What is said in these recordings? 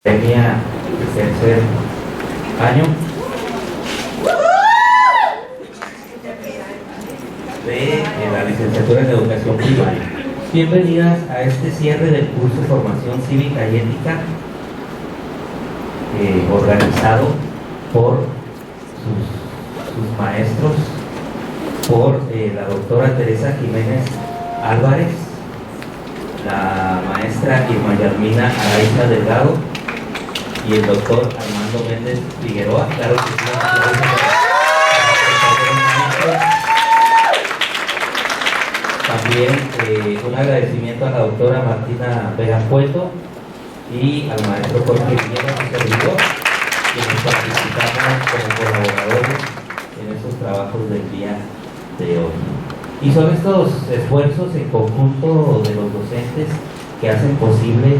Tenía el tercer año de la licenciatura en Educación Primaria. Bienvenidas a este cierre del curso de Formación Cívica y Ética, organizado por sus maestros, por la doctora Teresa Jiménez Álvarez, la maestra Irma Yarmina Araiza Delgado y el doctor Armando Méndez Figueroa. Claro que sí, también un agradecimiento a la doctora Martina Vega Cueto y al maestro Jorge Villegas, su servidor, quienes participamos como colaboradores en esos trabajos del día de hoy. Y son estos esfuerzos en conjunto de los docentes que hacen posible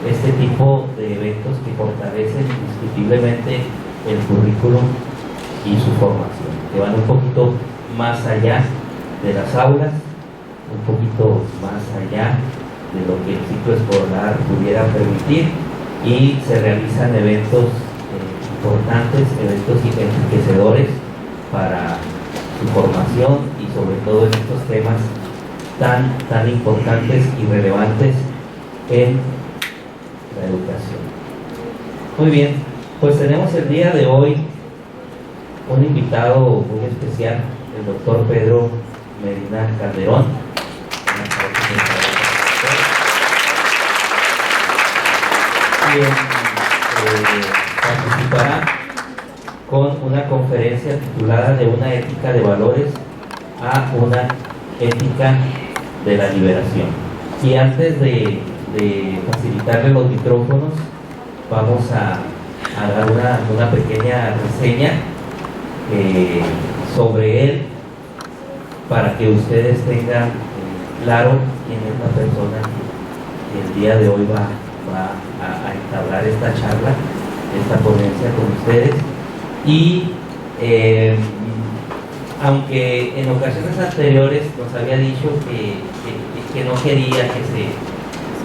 este tipo de eventos que fortalecen indiscutiblemente el currículum y su formación, que van un poquito más allá de las aulas, un poquito más allá de lo que el ciclo escolar pudiera permitir, y se realizan eventos importantes, eventos enriquecedores para su formación y sobre todo en estos temas tan importantes y relevantes en la educación. Muy bien, pues tenemos el día de hoy un invitado muy especial, el doctor Pedro Medina Calderón, quien participará con una conferencia titulada De una ética de valores a una ética de la liberación. Y antes de facilitarle los micrófonos, vamos a dar una pequeña reseña sobre él, para que ustedes tengan claro quién es la persona que el día de hoy va a entablar esta charla, esta ponencia con ustedes. Y aunque en ocasiones anteriores nos había dicho que no quería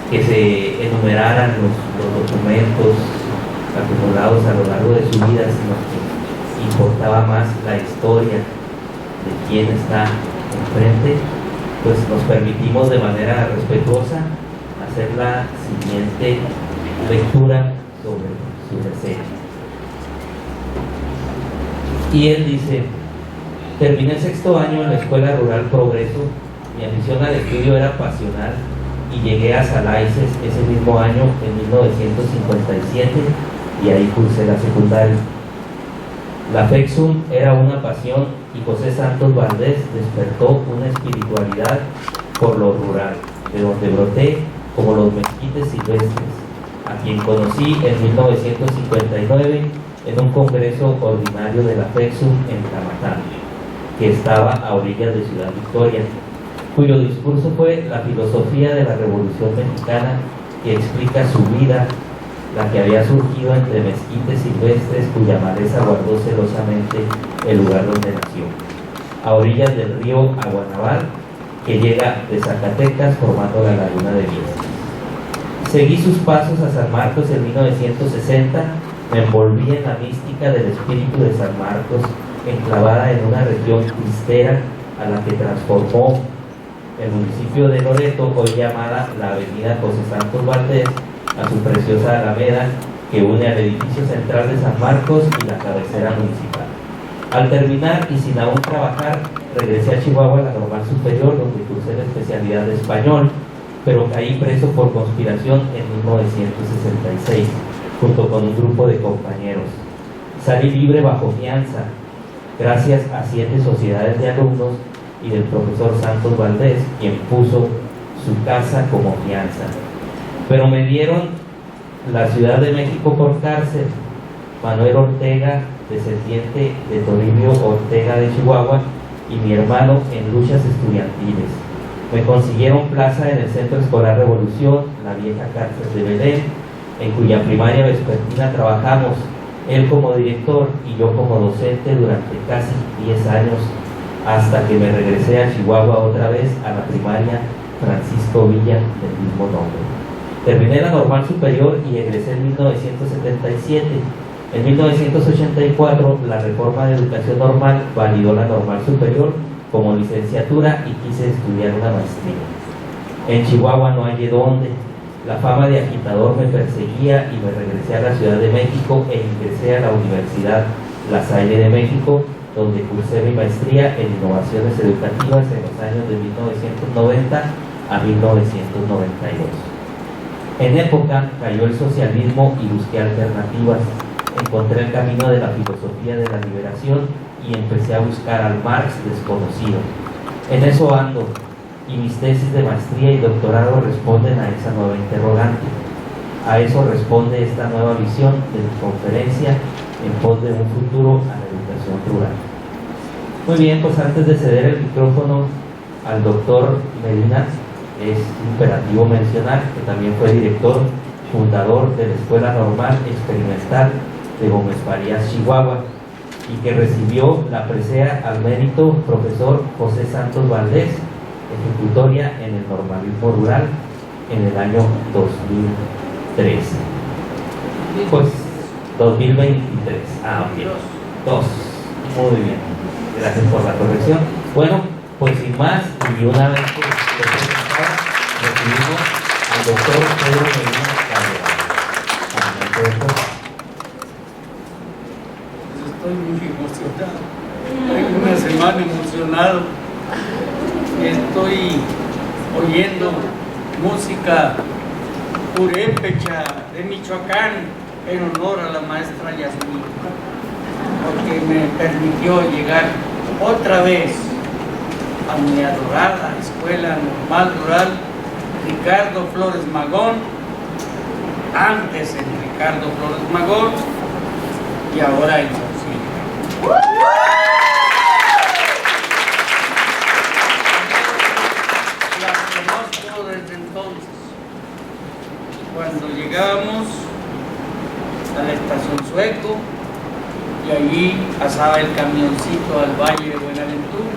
que se enumeraran los documentos acumulados a lo largo de su vida, sino que importaba más la historia de quién está enfrente, pues nos permitimos de manera respetuosa hacer la siguiente lectura sobre su reseña. Y él dice: terminé el sexto año en la Escuela Rural Progreso. Mi afición al estudio era pasional y llegué a Salaices ese mismo año, en 1957, y ahí cursé la secundaria. La FEXUM era una pasión y José Santos Valdés despertó una espiritualidad por lo rural, de donde broté como los mezquites silvestres, a quien conocí en 1959 en un congreso ordinario de la FEXUM en Tamatán, que estaba a orillas de Ciudad Victoria, cuyo discurso fue la filosofía de la Revolución Mexicana, que explica su vida, la que había surgido entre mezquites silvestres cuya maleza guardó celosamente el lugar donde nació, a orillas del río Aguanaval, que llega de Zacatecas formando la laguna de Viestas. Seguí sus pasos a San Marcos en 1960, me envolví en la mística del espíritu de San Marcos, enclavada en una región cristera a la que transformó el municipio de Loreto, hoy llamada la avenida José Santos Valdés, a su preciosa alameda que une al edificio central de San Marcos y la cabecera municipal. Al terminar y sin aún trabajar, regresé a Chihuahua, a la Normal Superior, donde cursé la especialidad de español, pero caí preso por conspiración en 1966, junto con un grupo de compañeros. Salí libre bajo fianza, gracias a 7 sociedades de alumnos y del profesor Santos Valdés, quien puso su casa como fianza. Pero me dieron la Ciudad de México por cárcel. Manuel Ortega, descendiente de Toribio Ortega de Chihuahua, y mi hermano en luchas estudiantiles. Me consiguieron plaza en el Centro Escolar Revolución, la vieja cárcel de Belén, en cuya primaria vespertina trabajamos, él como director y yo como docente durante casi 10 años, hasta que me regresé a Chihuahua otra vez a la primaria Francisco Villa del mismo nombre. Terminé la normal superior y egresé en 1977. En 1984, la reforma de educación normal validó la normal superior como licenciatura y quise estudiar una maestría. En Chihuahua no hallé dónde. La fama de agitador me perseguía y me regresé a la Ciudad de México e ingresé a la Universidad La Salle de México, donde cursé mi maestría en innovaciones educativas en los años de 1990 a 1992. En época cayó el socialismo y busqué alternativas. Encontré el camino de la filosofía de la liberación y empecé a buscar al Marx desconocido. En eso ando, y mis tesis de maestría y doctorado responden a esa nueva interrogante. A eso responde esta nueva visión de mi conferencia en pos de un futuro a la educación rural. Muy bien, pues antes de ceder el micrófono al doctor Medina, es imperativo mencionar que también fue director fundador de la Escuela Normal Experimental de Gómez Farías, Chihuahua, y que recibió la presea al mérito profesor José Santos Valdés, ejecutoria en el normalismo rural en el año 2013. Pues 2023. Ok. 2. Muy bien. Gracias por la corrección. Bueno, pues sin más, y una vez que recibimos al doctor Pedro Medina Calderón. Estoy muy emocionado. Tengo una semana emocionado. Estoy oyendo música purépecha de Michoacán en honor a la maestra Yasmín, porque me permitió llegar otra vez a mi adorada Escuela Normal Rural Ricardo Flores Magón, antes en Ricardo Flores Magón y ahora en Saucillo. Desde entonces, cuando llegábamos a la estación Sueco y allí pasaba el camioncito al Valle de Buenaventura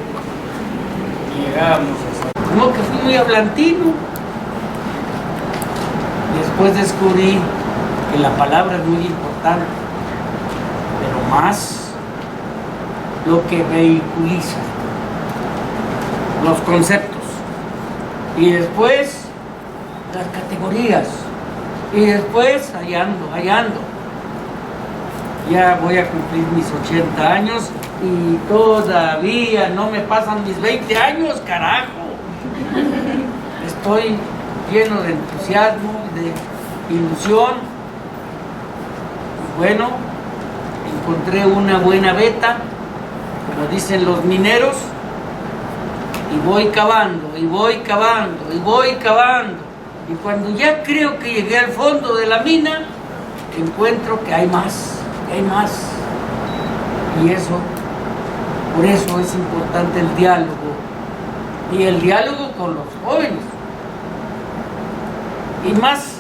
y llegábamos a como que fui muy hablantino. Después descubrí que la palabra es muy importante, pero más lo que vehiculiza, los conceptos. Y después las categorías, y después hallando. Ya voy a cumplir mis 80 años y todavía no me pasan mis 20 años, carajo. Estoy lleno de entusiasmo, de ilusión. Bueno, encontré una buena veta, como dicen los mineros, y voy cavando. Y cuando ya creo que llegué al fondo de la mina, encuentro que hay más. Y eso, por eso es importante el diálogo. Y el diálogo con los jóvenes. Y más,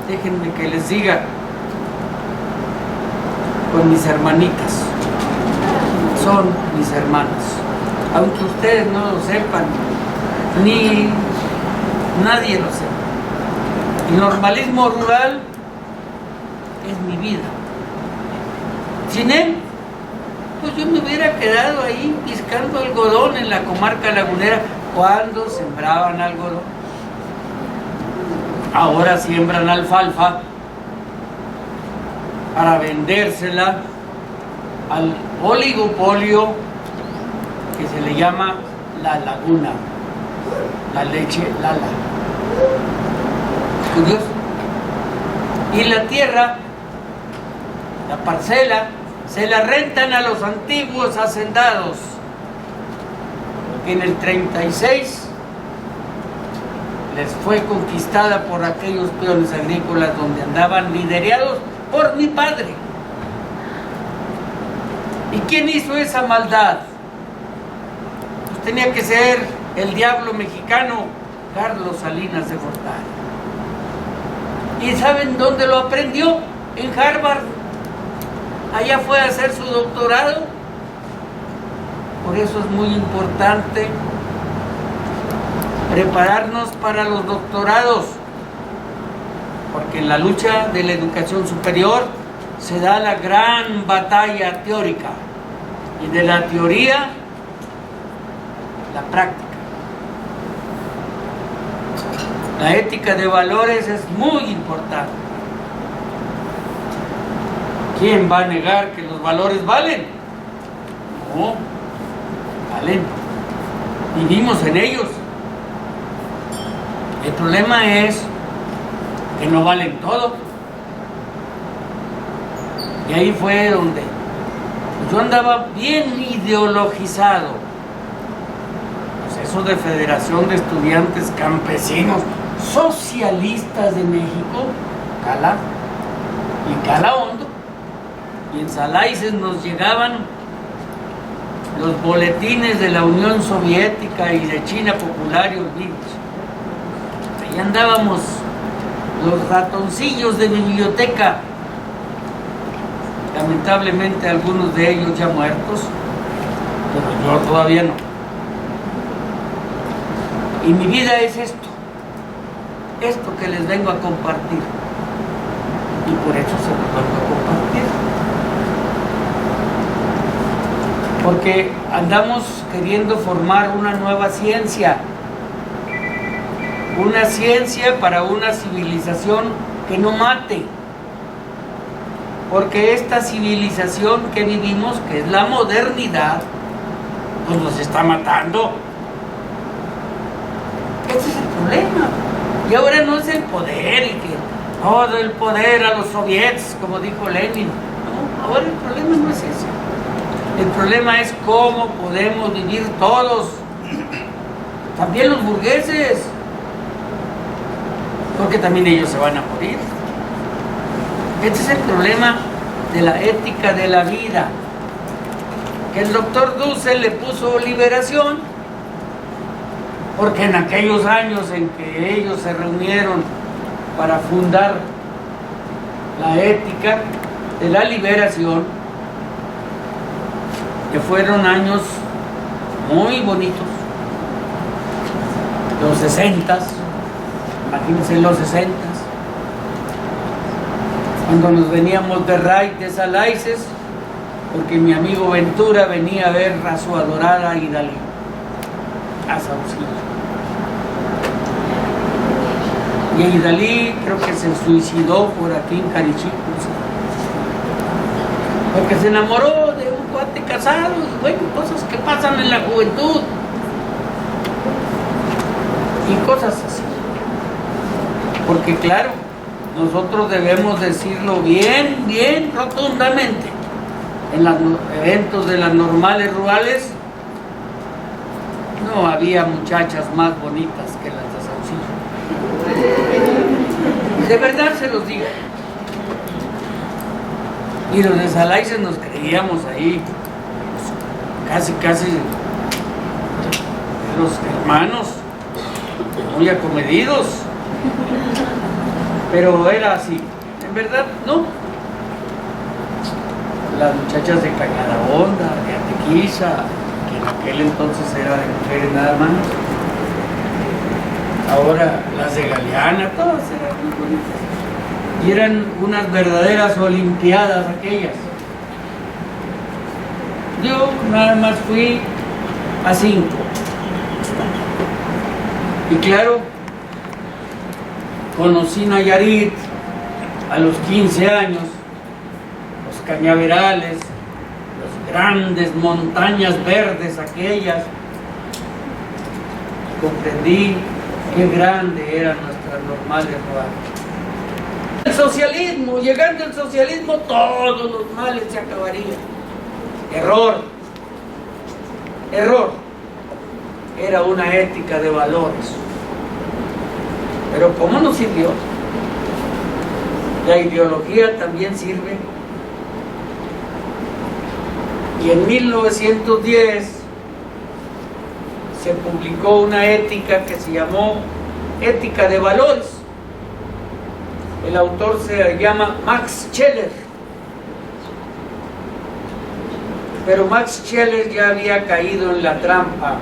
déjenme que les diga, con mis hermanitas. Son mis hermanas. Aunque ustedes no lo sepan, ni nadie lo sepa. El normalismo rural es mi vida. Sin él, pues yo me hubiera quedado ahí piscando algodón en la comarca lagunera cuando sembraban algodón. Ahora siembran alfalfa para vendérsela al oligopolio que se le llama la laguna, la leche Lala. Curioso. Y la tierra, la parcela, se la rentan a los antiguos hacendados, que en el 36 les fue conquistada por aquellos peones agrícolas donde andaban liderados por mi padre. ¿Y quién hizo esa maldad? Pues tenía que ser el diablo mexicano, Carlos Salinas de Gortari. ¿Y saben dónde lo aprendió? En Harvard. Allá fue a hacer su doctorado. Por eso es muy importante prepararnos para los doctorados, porque en la lucha de la educación superior se da la gran batalla teórica, y de la teoría, la práctica. La ética de valores es muy importante. ¿Quién va a negar que los valores valen? No, valen. Vivimos en ellos. El problema es que no valen todo. Y ahí fue donde yo andaba bien ideologizado. Pues eso de Federación de Estudiantes Campesinos Socialistas de México, cala, y cala hondo. Y en Salaices nos llegaban los boletines de la Unión Soviética y de China Popular y Olvidos. Ahí andábamos los ratoncillos de biblioteca, lamentablemente algunos de ellos ya muertos, pero yo todavía no. Y mi vida es esto que les vengo a compartir, y por eso se los vengo a compartir, porque andamos queriendo formar una nueva ciencia, una ciencia para una civilización que no mate, porque esta civilización que vivimos, que es la modernidad, pues nos está matando. Ese es el problema. Y ahora no es el poder y que todo el poder a los soviets, como dijo Lenin. No, ahora el problema no es ese. El problema es cómo podemos vivir todos, también los burgueses, porque también ellos se van a morir. Este es el problema de la ética de la vida, que el doctor Dussel le puso liberación, porque en aquellos años en que ellos se reunieron para fundar la ética de la liberación, que fueron años muy bonitos, los 60s, imagínense los 60s, cuando nos veníamos de Ray, de Salaices, porque mi amigo Ventura venía a ver a su adorada Idalí, a Saucillo. Y Idalí creo que se suicidó por aquí en Carichico, porque se enamoró de un cuate casado, y bueno, cosas que pasan en la juventud, y cosas así. Porque claro, nosotros debemos decirlo bien, bien rotundamente. En los eventos de las normales rurales no había muchachas más bonitas que las de Saucillo. De verdad se los digo. Y los de Salaices nos creíamos ahí, casi los hermanos, muy acomedidos. Pero era así, en verdad no. Las muchachas de Cañadahonda, de Atequiza, que en aquel entonces era de mujeres nada más, ahora las de Galeana, todas eran muy bonitas. Y eran unas verdaderas olimpiadas aquellas. Yo nada más fui a 5. Y claro, conocí Nayarit a los 15 años, los cañaverales, las grandes montañas verdes aquellas. Comprendí qué grande eran nuestras normales rurales. El socialismo, llegando el socialismo, todos los males se acabarían. Error. Era una ética de valores. Pero ¿cómo nos sirvió? La ideología también sirve. Y en 1910 se publicó una ética que se llamó Ética de Valores. El autor se llama Max Scheler. Pero Max Scheler ya había caído en la trampa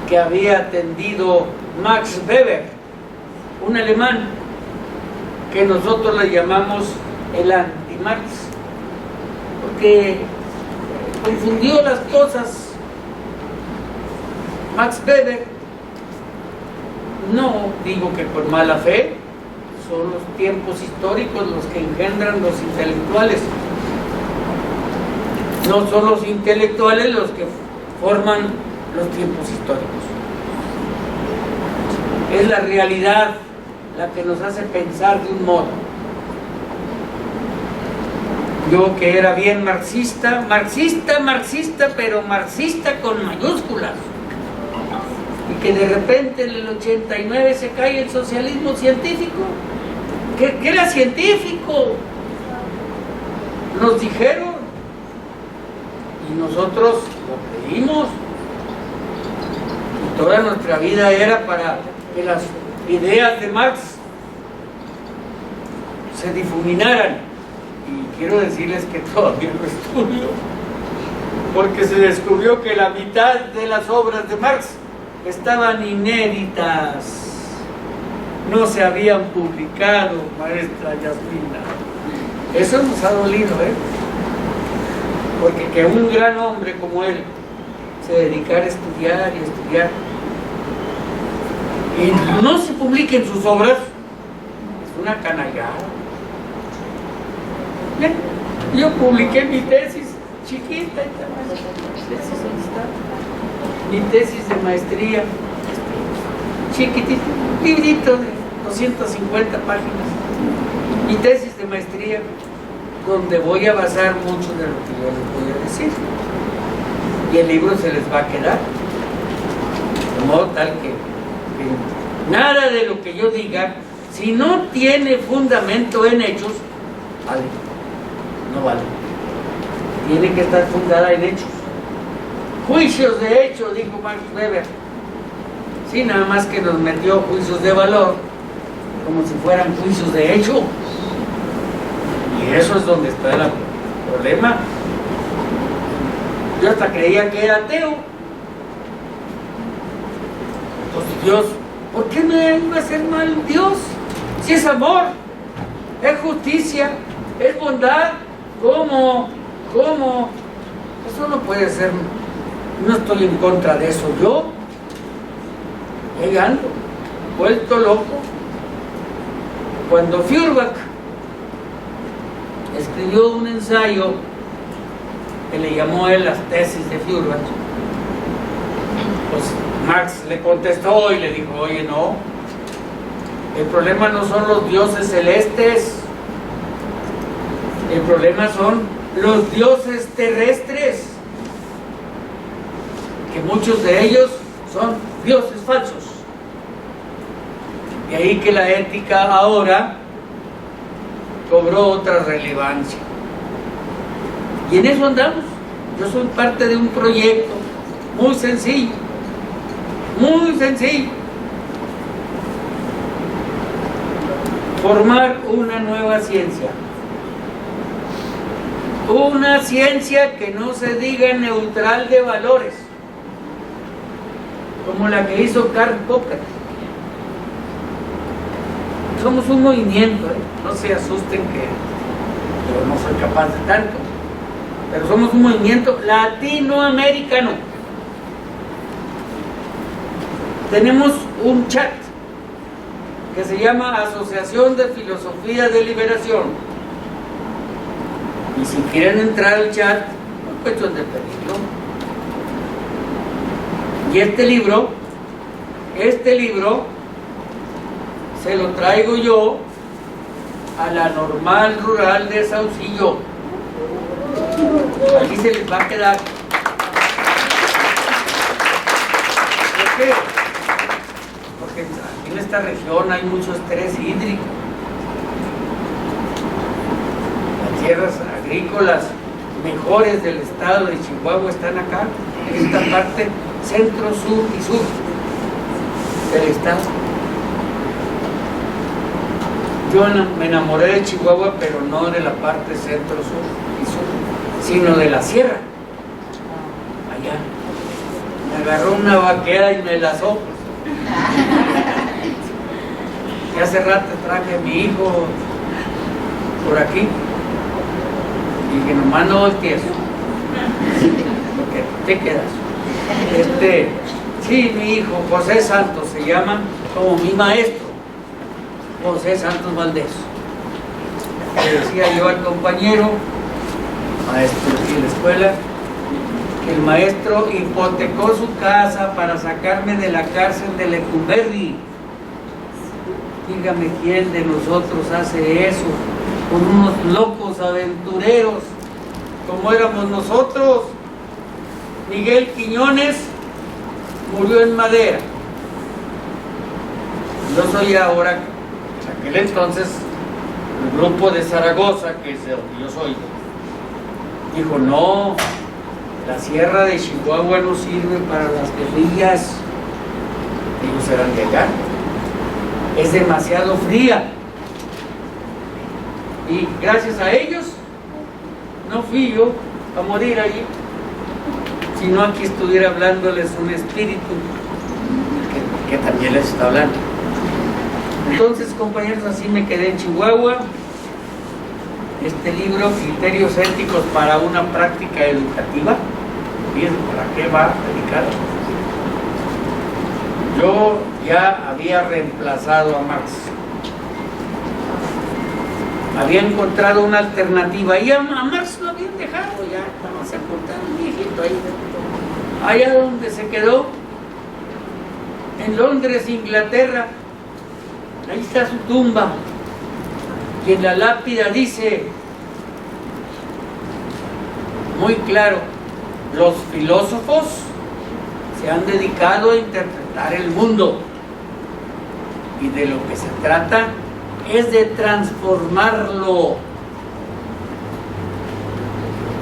que había atendido Max Weber, un alemán que nosotros le llamamos el anti-Marx, porque confundió las cosas. Max Weber, no digo que por mala fe, son los tiempos históricos los que engendran los intelectuales. No son los intelectuales los que forman los tiempos históricos. Es la realidad la que nos hace pensar de un modo. Yo que era bien marxista, pero marxista con mayúsculas, y que de repente en el 89 se cae el socialismo científico. ¿Qué era científico? Nos dijeron, y nosotros lo creímos, y toda nuestra vida era para que las ideas de Marx se difuminaran. Y quiero decirles que todavía lo estudio, porque se descubrió que la mitad de las obras de Marx estaban inéditas, no se habían publicado, maestra Yasmina. Eso nos ha dolido, porque que un gran hombre como él se dedicara a estudiar y estudiar y no se publiquen sus obras, es una canallada. Yo publiqué mi tesis chiquita, mi tesis de maestría, chiquitito, librito de 250 páginas, mi tesis de maestría, donde voy a basar mucho de lo que yo les voy a decir, y el libro se les va a quedar, de modo tal que nada de lo que yo diga, si no tiene fundamento en hechos, vale, no vale. Tiene que estar fundada en hechos. Juicios de hecho, dijo Max Weber. Sí, nada más que nos metió juicios de valor, como si fueran juicios de hecho. Y eso es donde está el problema. Yo hasta creía que era ateo. Pues Dios, ¿por qué me iba a hacer mal Dios? Si es amor, es justicia, es bondad. ¿Cómo? Eso no puede ser. No estoy en contra de eso. Yo ando vuelto loco. Cuando Feuerbach escribió un ensayo que le llamó a él las tesis de Feuerbach, pues Marx le contestó y le dijo: oye, no, el problema no son los dioses celestes, el problema son los dioses terrestres, que muchos de ellos son dioses falsos. De ahí que la ética ahora cobró otra relevancia. Y en eso andamos. Yo soy parte de un proyecto muy sencillo, formar una nueva ciencia. Una ciencia que no se diga neutral de valores, como la que hizo Karl Popper. Somos un movimiento, no se asusten que yo no soy capaz de tanto, pero somos un movimiento latinoamericano. Tenemos un chat que se llama Asociación de Filosofía de Liberación. Y si quieren entrar al chat, no es cuestión de pedirlo. Y este libro se lo traigo yo a la Normal Rural de Saucillo. Aquí se les va a quedar. ¿Por qué? Porque aquí en esta región hay mucho estrés hídrico. Las tierras agrícolas mejores del estado de Chihuahua están acá, en esta parte centro, sur y sur del estado. Yo me enamoré de Chihuahua, pero no de la parte centro, sur y sur, sino de la sierra, allá, agarró una vaquera y me lazó. Y hace rato traje a mi hijo por aquí. Y dije, nomás no voltees. Porque te quedas. Sí, mi hijo, José Santos se llama, como mi maestro, José Santos Valdés. Le decía yo al compañero, maestro de la escuela, que el maestro hipotecó su casa para sacarme de la cárcel de Lecumberri. Dígame quién de nosotros hace eso con unos locos aventureros como éramos nosotros. Miguel Quiñones murió en Madera. Yo soy ahora, en aquel entonces, el grupo de Zaragoza, que es de donde yo soy, dijo, no, la sierra de Chihuahua no sirve para las guerrillas. Ellos eran de allá. Es demasiado fría. Y gracias a ellos, no fui yo a morir allí, sino aquí estuviera hablándoles un espíritu que también les está hablando. Entonces, compañeros, así me quedé en Chihuahua. Este libro, Criterios Éticos para una Práctica Educativa, fíjense para qué va dedicado. Yo ya había reemplazado a Marx. Había encontrado una alternativa y a Marx lo habían dejado, ya estaba sepultado un viejito ahí. Allá donde se quedó, en Londres, Inglaterra, ahí está su tumba. Y en la lápida dice, muy claro, los filósofos se han dedicado a interpretar el mundo y de lo que se trata es de transformarlo.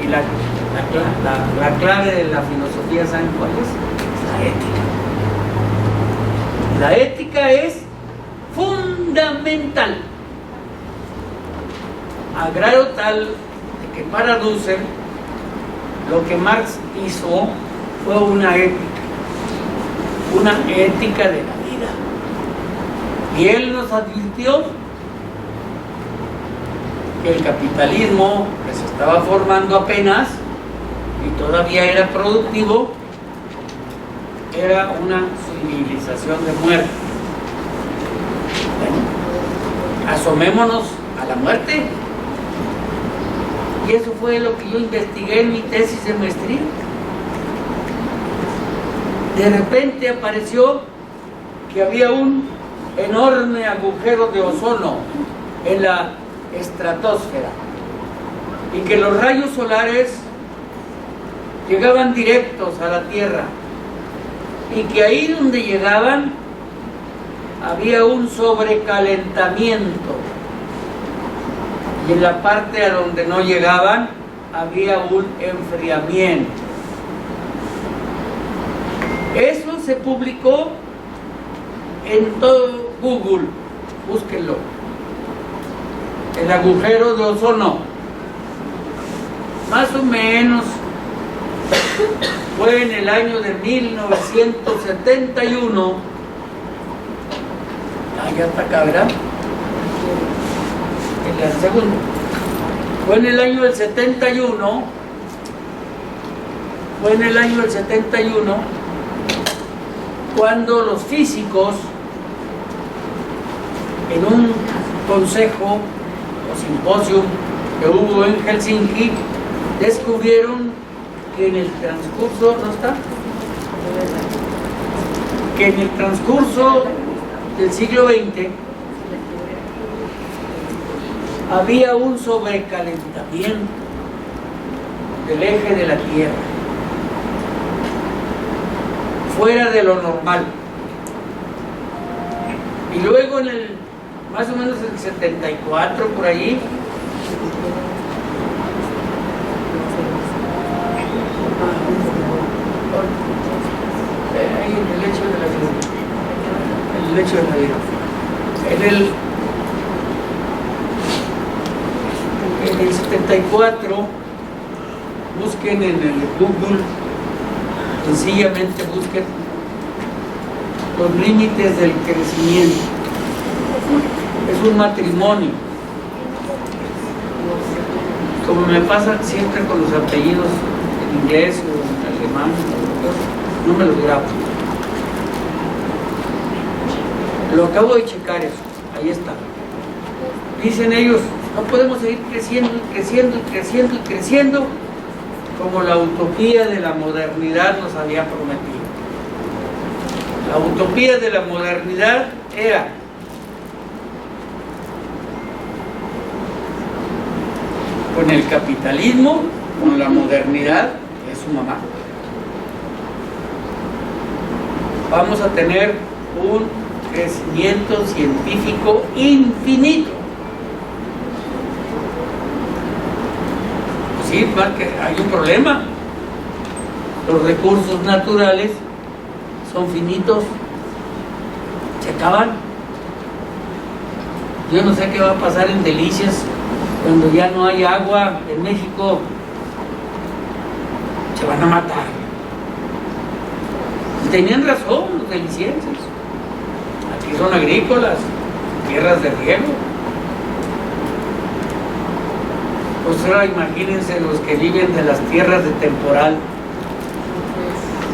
Y la clave de la filosofía, ¿saben cuál es? La ética. La ética es fundamental, a grado tal de que para Dussel lo que Marx hizo fue una ética de la vida. Y él nos advirtió que el capitalismo, que se estaba formando apenas y todavía era productivo, era una civilización de muerte. Bueno, asomémonos a la muerte. Y eso fue lo que yo investigué en mi tesis de maestría. De repente apareció que había un enorme agujero de ozono en la estratosfera y que los rayos solares llegaban directos a la Tierra y que ahí donde llegaban había un sobrecalentamiento y en la parte a donde no llegaban había un enfriamiento. Eso se publicó en todo Google, búsquenlo. El agujero de ozono, más o menos, fue en el año de 1971. Ya está acá, ¿verdad? El segundo. Fue en el año del 71. Fue en el año del 71 cuando los físicos, en un consejo o simposio que hubo en Helsinki, descubrieron que en el transcurso, ¿no está? Que en el transcurso del siglo XX había un sobrecalentamiento del eje de la Tierra, fuera de lo normal. Y luego en el, más o menos el 74, por allí, ahí en el lecho de la vida, el lecho de la vida, en el 74, busquen en el Google Sencillamente busquen los límites del crecimiento. Es un matrimonio. Como me pasa siempre con los apellidos en inglés o en alemán, no me los grabo. Lo acabo de checar eso, ahí está. Dicen ellos, no podemos seguir creciendo y creciendo y creciendo y creciendo como la utopía de la modernidad nos había prometido. La utopía de la modernidad era con el capitalismo, con la modernidad, que es su mamá, vamos a tener un crecimiento científico infinito. Sí, porque hay un problema. Los recursos naturales son finitos, se acaban. Yo no sé qué va a pasar en Delicias cuando ya no hay agua en México. Se van a matar. Y tenían razón los delicienses. Aquí son agrícolas, tierras de riego. Pues ahora imagínense los que viven de las tierras de temporal,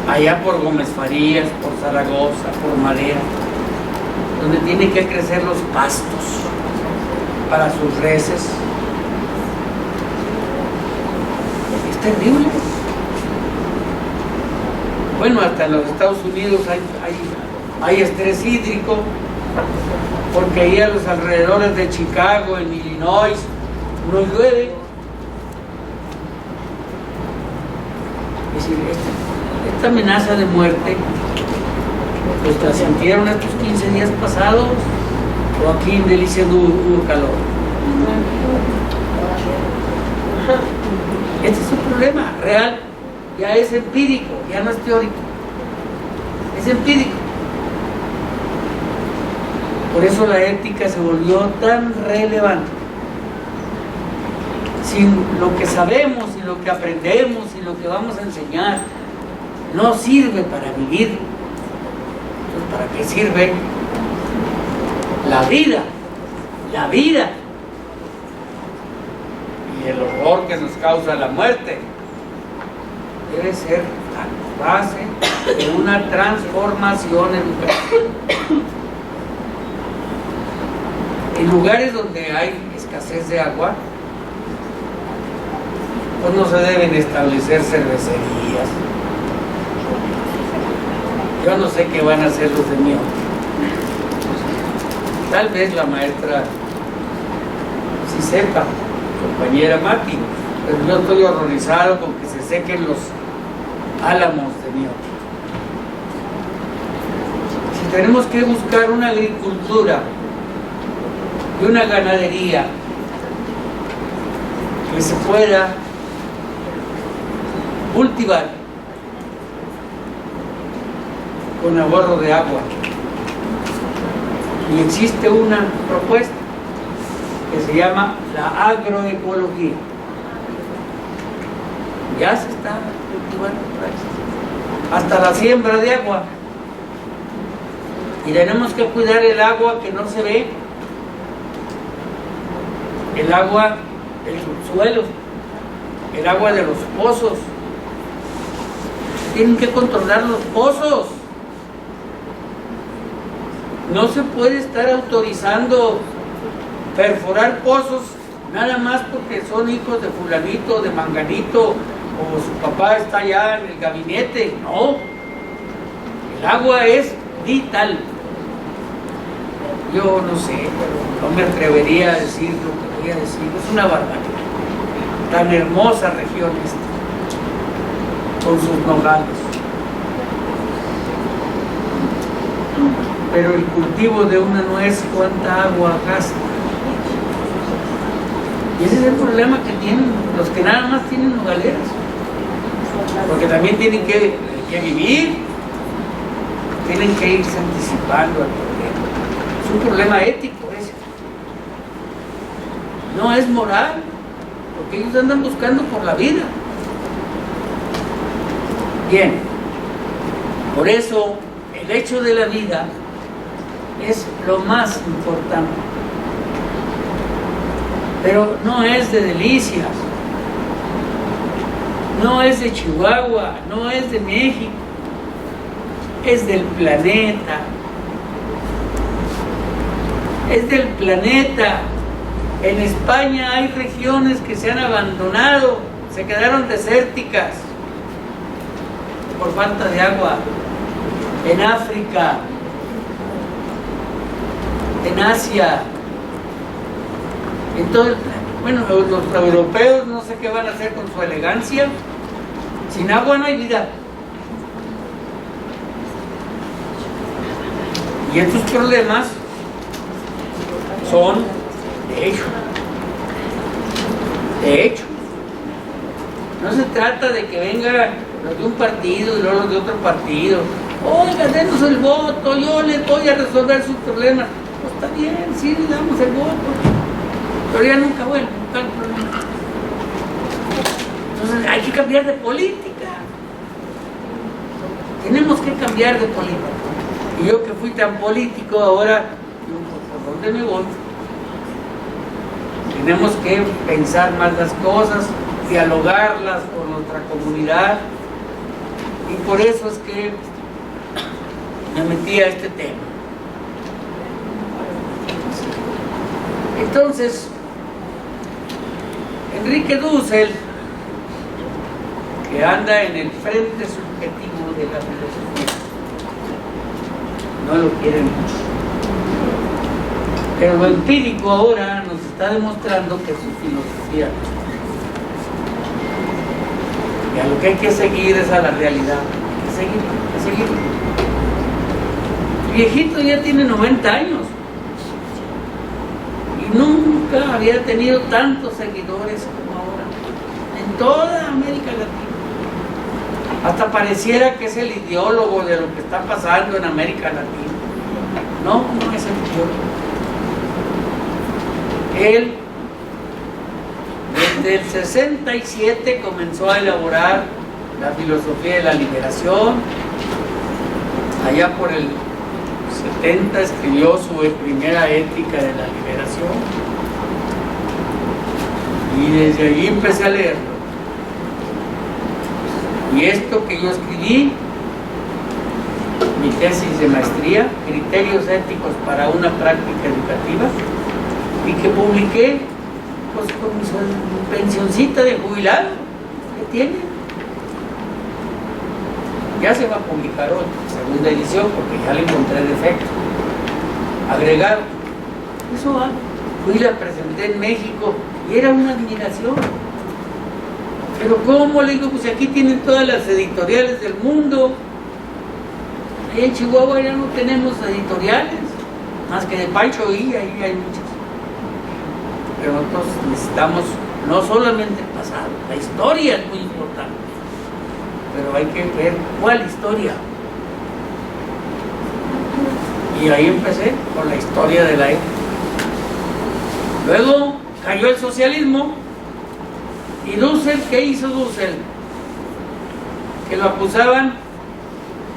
allá por Gómez Farías, por Zaragoza, por Madera, donde tienen que crecer los pastos para sus reses. Es terrible. Bueno, hasta en los Estados Unidos hay estrés hídrico, porque ahí a los alrededores de Chicago, en Illinois, no llueve. Es decir, esta amenaza de muerte, pues la sintieron estos 15 días pasados, o aquí en Delicias hubo calor. Este es un problema real, ya es empírico, ya no es teórico, es empírico. Por eso la ética se volvió tan relevante. Sin lo que sabemos y lo que aprendemos y lo que vamos a enseñar, no sirve para vivir. Entonces, ¿para qué sirve? La vida, la vida. Y el horror que nos causa la muerte debe ser la base de una transformación educativa. En lugares donde hay escasez de agua, pues no se deben establecer cervecerías. Yo no sé qué van a hacer los de mío. Tal vez la maestra sí sepa, compañera Mati, pero yo estoy horrorizado con que se sequen los álamos de mío. Si tenemos que buscar una agricultura y una ganadería que se pueda cultivar con ahorro de agua, y existe una propuesta que se llama la agroecología. Ya se está cultivando hasta la siembra de agua, y tenemos que cuidar el agua que no se ve, el agua del subsuelo, el agua de los pozos. Tienen que controlar los pozos. No se puede estar autorizando perforar pozos nada más porque son hijos de fulanito, de manganito, o su papá está allá en el gabinete. No, el agua es vital. Yo no sé, pero no me atrevería a decir lo que voy a decir. Es una barbaridad. Tan hermosa región esta, con sus nogales. Pero el cultivo de una nuez, ¿cuánta agua gasta? Y ese es el problema que tienen los que nada más tienen nogaleras, porque también tienen que vivir, tienen que irse anticipando al problema. Es un problema ético ese, no es moral, porque ellos andan buscando por la vida. Bien, Por eso, el hecho de la vida es lo más importante. Pero no es de Delicias, no es de Chihuahua, no es de México, es del planeta. Es del planeta. En España hay regiones que se han abandonado, se quedaron desérticas por falta de agua. En África, en Asia, en todo el planeta. Bueno, los europeos no sé qué van a hacer con su elegancia. Sin agua no hay vida. Y estos problemas son de hecho. No se trata de que venga los de un partido y luego los de otro partido. Oiga, denos el voto, yo les voy a resolver sus problemas. Pues está bien, sí, le damos el voto. Pero ya nunca vuelve a buscar el problema. Entonces hay que cambiar de política. Tenemos que cambiar de política. Y yo que fui tan político, ahora, ¿por dónde me voy? Tenemos que pensar más las cosas, dialogarlas con nuestra comunidad. Y por eso es que me metí a este tema. Entonces, Enrique Dussel, que anda en el frente subjetivo de la filosofía, no lo quieren mucho. Pero lo empírico ahora nos está demostrando que su filosofía, y a lo que hay que seguir es a la realidad. Hay que seguir. El viejito ya tiene 90 años y nunca había tenido tantos seguidores como ahora en toda América Latina. Hasta pareciera que es el ideólogo de lo que está pasando en América Latina. No es el ideólogo. Él, desde el 67, comenzó a elaborar la filosofía de la liberación. Allá por el 70 escribió su primera ética de la liberación. Y desde allí empecé a leerlo. Y esto que yo escribí, mi tesis de maestría, Criterios éticos para una práctica educativa, y que publiqué pues con mi pensioncita de jubilado que tiene. Ya se va a publicar hoy, segunda edición, porque ya le encontré defecto. Agregado. Eso va. Fui y la presenté en México y era una admiración. Pero ¿cómo? Le digo, pues aquí tienen todas las editoriales del mundo. Ahí en Chihuahua ya no tenemos editoriales, más que de Pancho Villa, ahí hay muchas. Pero nosotros necesitamos no solamente el pasado, la historia es muy importante, pero hay que ver cuál historia. Y ahí empecé con la historia de la época. Luego cayó el socialismo y Dussel, ¿qué hizo Dussel? Que lo acusaban,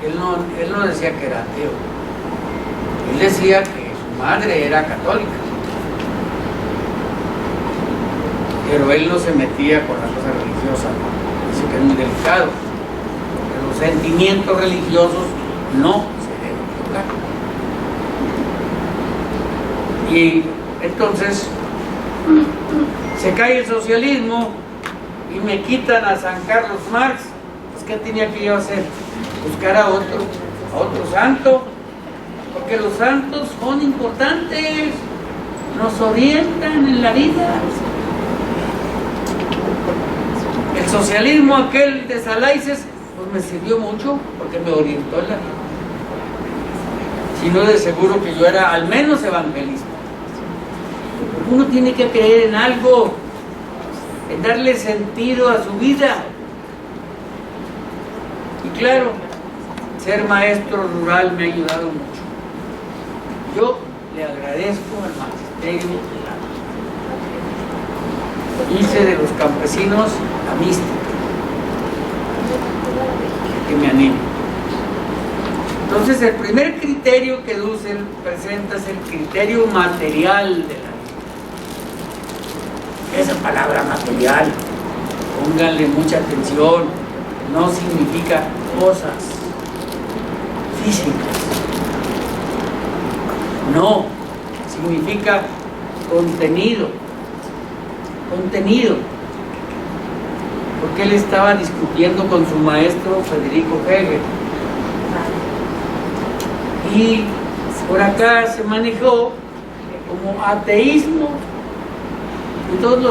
él no decía que era ateo, él decía que su madre era católica. Pero él no se metía con las cosas religiosas, dice que es muy delicado, que los sentimientos religiosos no se deben tocar. Y entonces se cae el socialismo y me quitan a San Carlos Marx. Pues ¿qué tenía que yo hacer? Buscar a otro santo, porque los santos son importantes, nos orientan en la vida. El socialismo aquel de Salaices pues me sirvió mucho porque me orientó en la vida. Si no, de seguro que yo era al menos evangelista. Uno tiene que creer en algo, en darle sentido a su vida. Y claro, ser maestro rural me ha ayudado mucho. Yo le agradezco al magisterio de la hice de los campesinos la mística que me anima. Entonces el primer criterio que Dussel presenta es el criterio material de la vida. Esa palabra material, pónganle mucha atención, no significa cosas físicas, no, significa contenido, porque él estaba discutiendo con su maestro Federico Hegel, y por acá se manejó como ateísmo. Y todos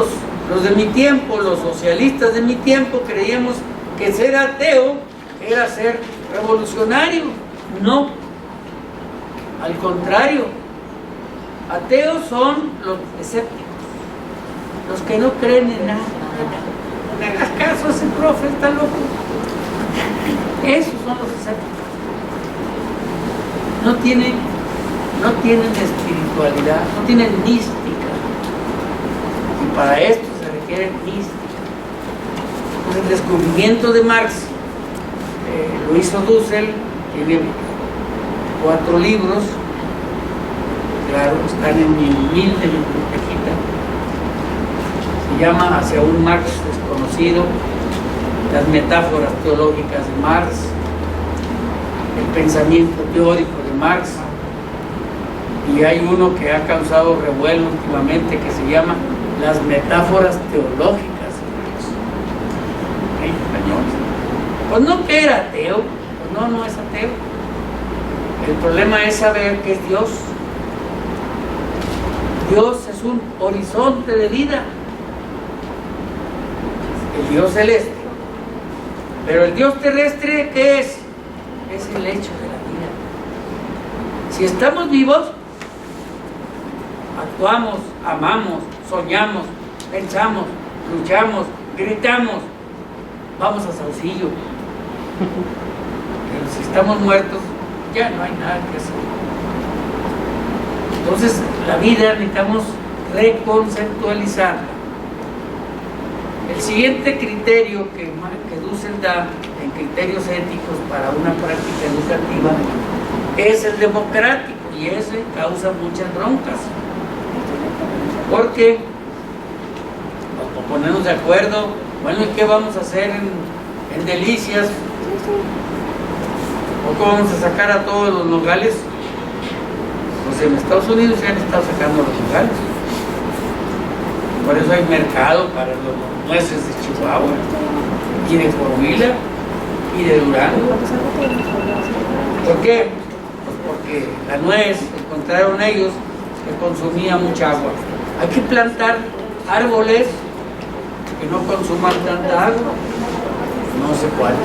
los de mi tiempo, los socialistas de mi tiempo, creíamos que ser ateo era ser revolucionario. No, al contrario, ateos son los escépticos, los que no creen en nada. No hagas caso a ese profe, está loco. Esos son los escépticos. No tienen espiritualidad, no tienen mística. Y para esto se requiere mística. El descubrimiento de Marx lo hizo Dussel, tiene 4 libros, claro, están en mi humilde bibliotecita. Se llama Hacia un Marx desconocido, las metáforas teológicas de Marx, el pensamiento teórico de Marx, y hay uno que ha causado revuelo últimamente que se llama Las metáforas teológicas de Marx. Pues no que era ateo, pues no es ateo. El problema es saber que es Dios. Dios es un horizonte de vida, el Dios celeste. Pero el Dios terrestre, ¿qué es? Es el hecho de la vida. Si estamos vivos, actuamos, amamos, soñamos, pensamos, luchamos, gritamos, vamos a Saucillo. Pero si estamos muertos, ya no hay nada que hacer. Entonces, la vida necesitamos reconceptualizarla. El siguiente criterio que Dussel da en criterios éticos para una práctica educativa es el democrático, y ese causa muchas broncas, porque nos ponemos de acuerdo, bueno, ¿y qué vamos a hacer en Delicias? ¿O cómo vamos a sacar a todos los nogales? Pues en Estados Unidos se han estado sacando los nogales, por eso hay mercado para los nueces de Chihuahua y de Coahuila y de Durango. ¿Por qué? Pues porque la nuez, encontraron ellos, que consumía mucha agua. Hay que plantar árboles que no consuman tanta agua. No sé cuáles.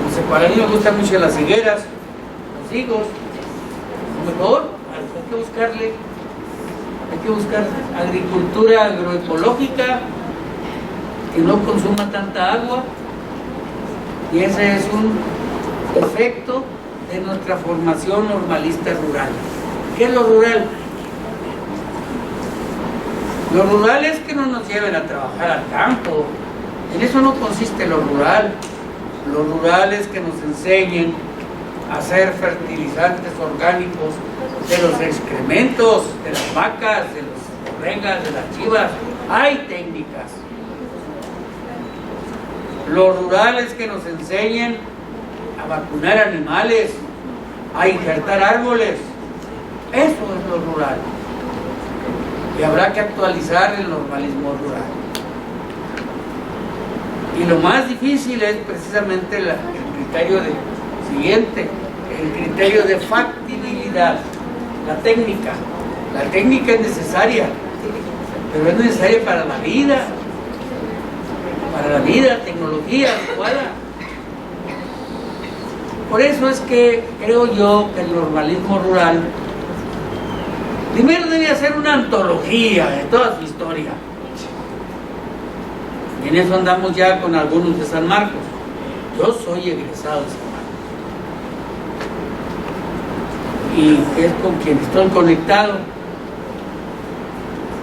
No sé cuáles. A mí me gustan mucho las higueras, los higos. Mejor, hay que buscar agricultura agroecológica que no consuma tanta agua, y ese es un efecto de nuestra formación normalista rural. ¿Qué es lo rural? Lo rural es que no nos lleven a trabajar al campo. En eso no consiste lo rural. Lo rural es que nos enseñen a hacer fertilizantes orgánicos de los excrementos, de las vacas, de las borregas, de las chivas. Hay técnicas. Lo rural es que nos enseñen a vacunar animales, a injertar árboles. Eso es lo rural. Y habrá que actualizar el normalismo rural. Y lo más difícil es precisamente el criterio siguiente, el criterio de factibilidad, la técnica. La técnica es necesaria, pero es necesaria para la vida, tecnología adecuada. Por eso es que creo yo que el normalismo rural primero debe hacer una antología de toda su historia. Y en eso andamos ya con algunos de San Marcos. Yo soy egresado de San Marcos, y es con quien estoy conectado,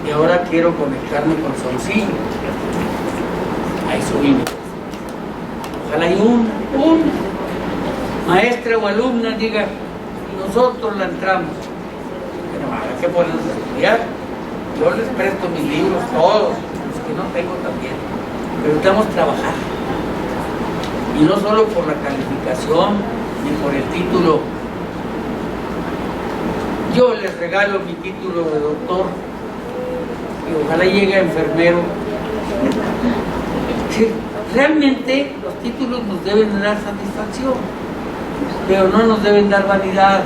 y ahora quiero conectarme con Saucillo. Ahí subimos. Ojalá hay una. maestra o alumna diga, nosotros la entramos. Pero habrá que ponernos a estudiar. Yo les presto mis libros, todos, los que no tengo también. Pero necesitamos trabajar. Y no solo por la calificación, ni por el título. Yo les regalo mi título de doctor y ojalá llegue a enfermero. Sí, realmente los títulos nos deben dar satisfacción, pero no nos deben dar vanidad.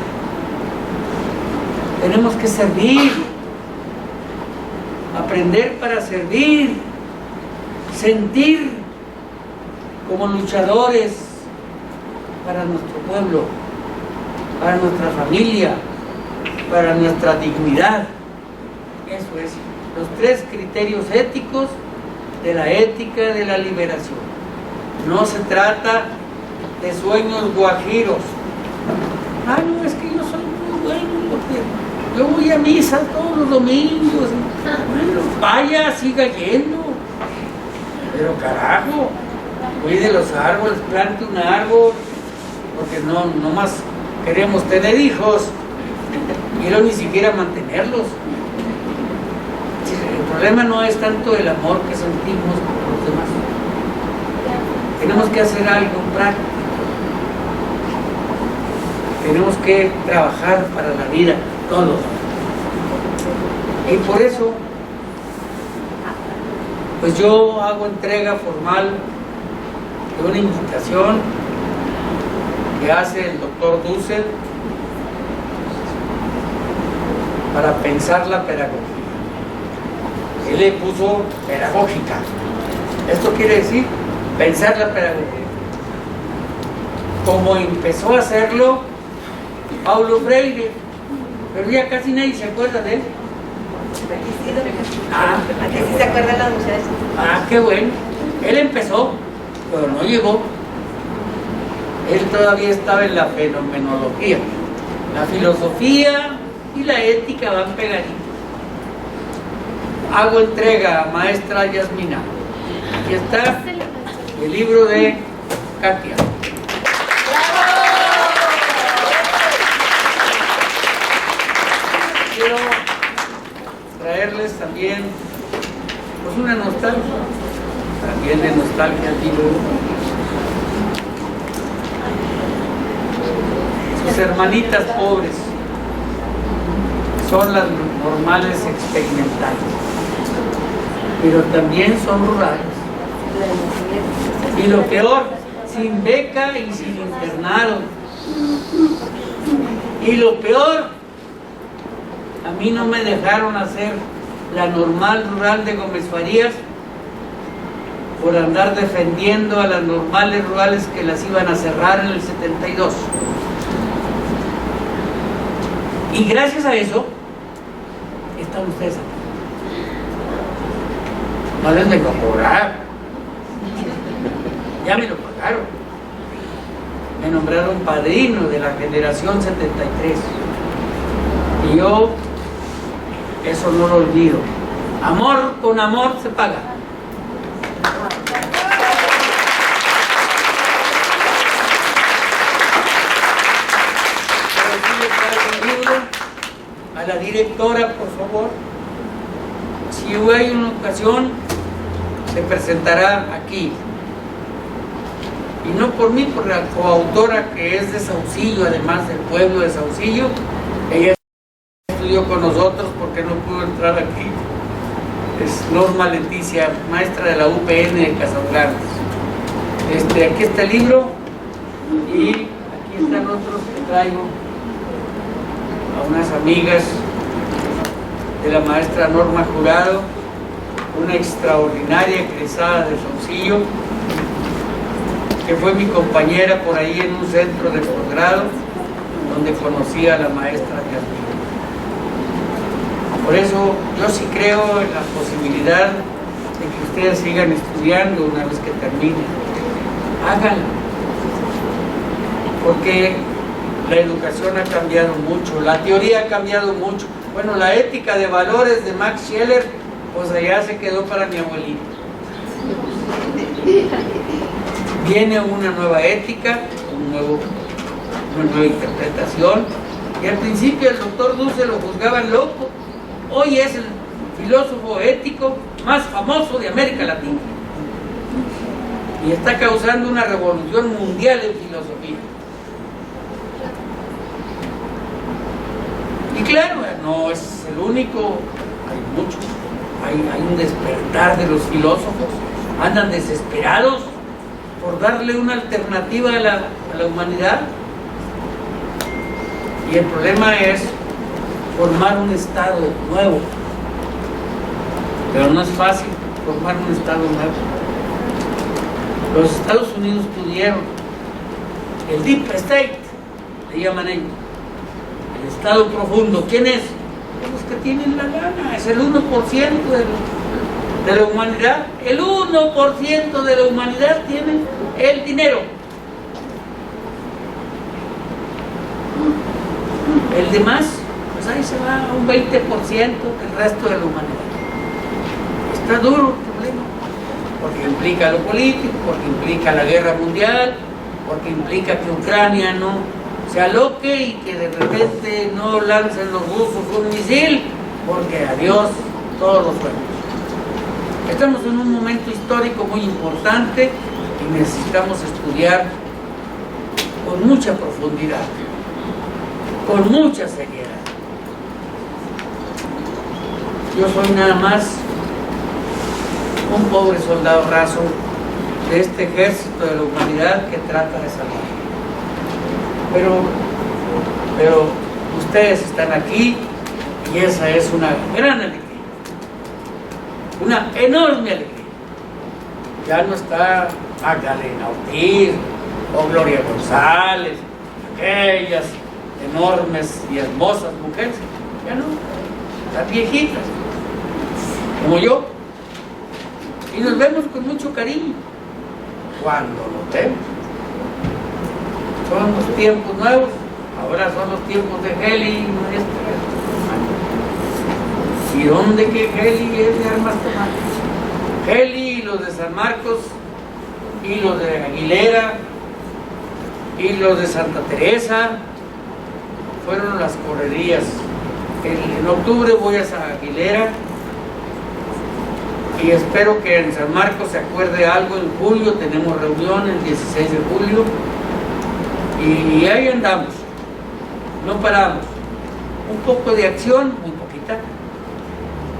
Tenemos que servir, aprender para servir, sentir como luchadores para nuestro pueblo, para nuestra familia, para nuestra dignidad. Eso es, los 3 criterios éticos de la ética de la liberación. No se trata de sueños guajiros. Ah, no, es que yo soy muy bueno, porque yo voy a misa todos los domingos. Bueno, vaya, siga yendo. Pero carajo, cuide los árboles, plante un árbol, porque no más queremos tener hijos y no ni siquiera mantenerlos. El problema no es tanto el amor que sentimos por los demás. Tenemos que hacer algo práctico. Tenemos que trabajar para la vida, todos. Y por eso, pues yo hago entrega formal de una invitación que hace el doctor Dussel para pensar la pedagogía. Él le puso pedagógica. Esto quiere decir pensar la pedagogía. Como empezó a hacerlo Paulo Freire, pero ya casi nadie se acuerda de él. Aquí sí se acuerdan las muchachas. Ah, qué bueno. Él empezó, pero no llegó. Él todavía estaba en la fenomenología. La filosofía y la ética van pegaditos. Hago entrega a maestra Yasmina. Aquí está el libro de Katia. Quiero traerles también pues una nostalgia, también de nostalgia al libro. Sus hermanitas pobres son las normales experimentales, pero también son rurales. Y lo peor, sin beca y sin internado. Y lo peor, a mí no me dejaron hacer la normal rural de Gómez Farías por andar defendiendo a las normales rurales que las iban a cerrar en el 72. Y gracias a eso, están ustedes aquí. No les vengo a cobrar. Ya me lo pagaron. Me nombraron padrino de la generación 73. Y yo eso no lo olvido. Amor con amor se paga. A la directora, por favor, si hay una ocasión, se presentará aquí. Y no por mí, por la coautora que es de Saucillo, además del pueblo de Saucillo. Ella estudió con nosotros porque no pudo entrar aquí. Es Norma Leticia, maestra de la UPN de Casablanca. Aquí está el libro y aquí están otros que traigo a unas amigas de la maestra Norma Jurado, una extraordinaria egresada de Saucillo, que fue mi compañera por ahí en un centro de posgrado, donde conocí a la maestra Yasmina. Por eso yo sí creo en la posibilidad de que ustedes sigan estudiando una vez que terminen. Háganlo. Porque la educación ha cambiado mucho, la teoría ha cambiado mucho. Bueno, la ética de valores de Max Scheler, pues allá se quedó para mi abuelito. Viene una nueva ética, un nuevo nueva interpretación. Y al principio el doctor Dussel lo juzgaban loco. Hoy es el filósofo ético más famoso de América Latina. Y está causando una revolución mundial en filosofía. Y claro, no es el único, hay muchos. Hay un despertar de los filósofos. Andan desesperados por darle una alternativa a la humanidad. Y el problema es formar un Estado nuevo. Pero no es fácil formar un Estado nuevo. Los Estados Unidos pudieron. El Deep State, le llaman ellos. El Estado profundo. ¿Quién es? Los que tienen la gana. Es el 1% de la humanidad. El 1% de la humanidad tiene el dinero. El demás, pues ahí se va a un 20% del resto de la humanidad. Está duro el problema, porque implica lo político, porque implica la guerra mundial, porque implica que Ucrania no se aloque y que de repente no lancen los rusos un misil, porque adiós todos los sueños. Estamos en un momento histórico muy importante y necesitamos estudiar con mucha profundidad, con mucha seriedad. Yo soy nada más un pobre soldado raso de este ejército de la humanidad que trata de salvar. Pero ustedes están aquí y esa es una gran alegría, una enorme alegría. Ya no está Magdalena Ortiz o Gloria González, aquellas enormes y hermosas mujeres, ya no, las viejitas, como yo, y nos vemos con mucho cariño cuando nos vemos. Son los tiempos nuevos, ahora son los tiempos de Heli, maestra. ¿Y dónde que Heli es de armas tomar? Heli y los de San Marcos, y los de Aguilera, y los de Santa Teresa, fueron las correrías. En octubre voy a San Aguilera y espero que en San Marcos se acuerde algo. En julio tenemos reunión, el 16 de julio, y ahí andamos, no paramos. Un poco de acción, muy poquita,